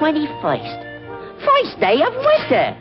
21st. First day of winter.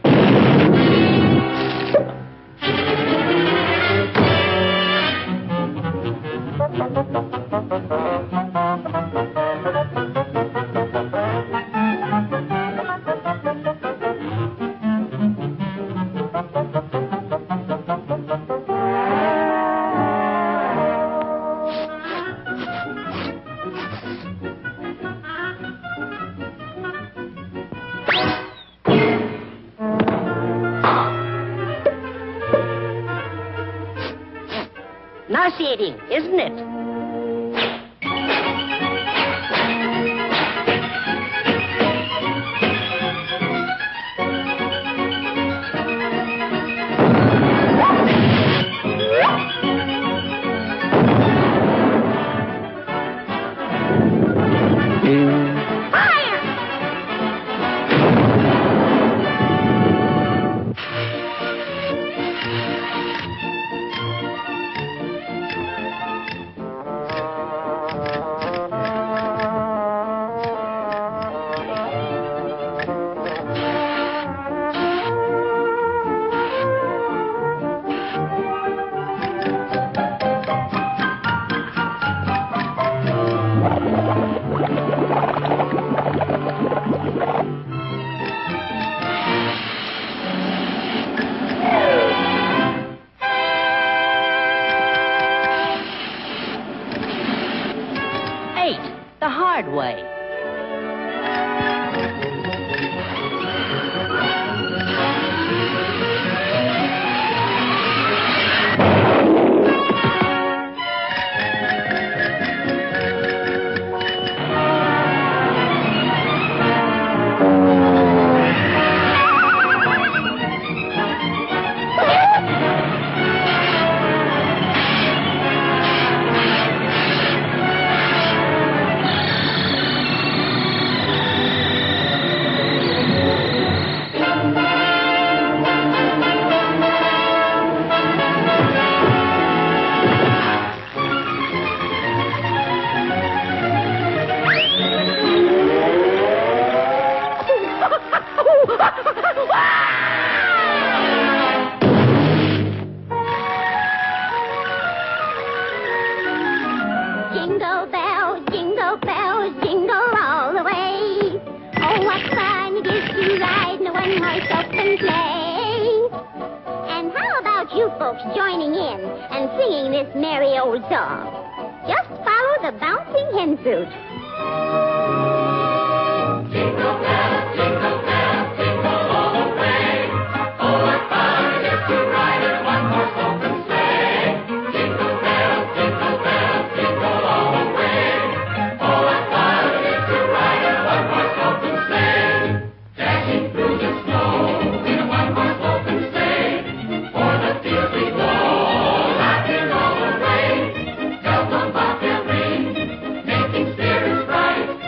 Nauseating, isn't it? The hard way. Jingle bells, jingle bells, jingle all the way. Oh, what fun it is to ride in a one-horse open sleigh. And how about you folks joining in and singing this merry old song? Just follow the bouncing hen flute. Jingle bells, jingle bells, jingle all the way. Oh, what fun it is to ride in a one-horse open sleigh. Jingle bells, jingle bells, jingle all the way. Oh, what fun it is to ride in a one-horse open sleigh. Dashing through the snow in a one-horse open sleigh. For the fields we go, laughing all the way. Bells on bobtail ring, making spirits bright.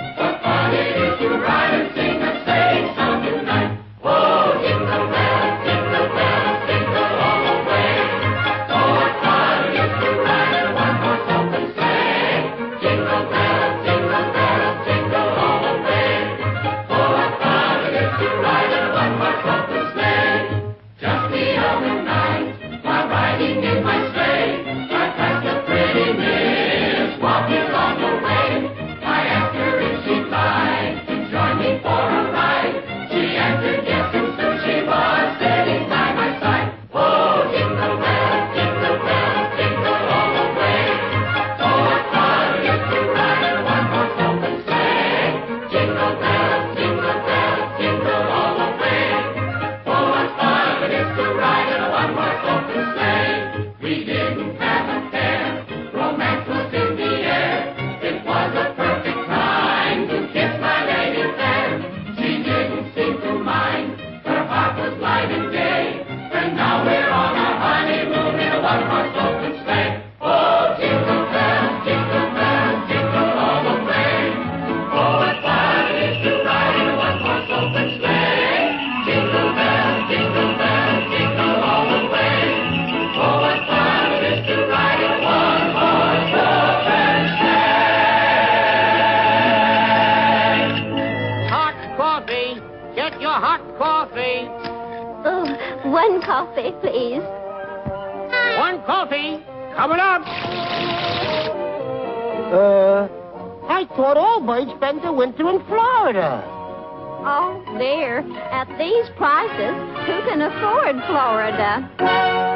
coffee. Oh, one coffee, please. One coffee. Coming up. I thought all birds spend the winter in Florida. Oh, dear. At these prices, who can afford Florida?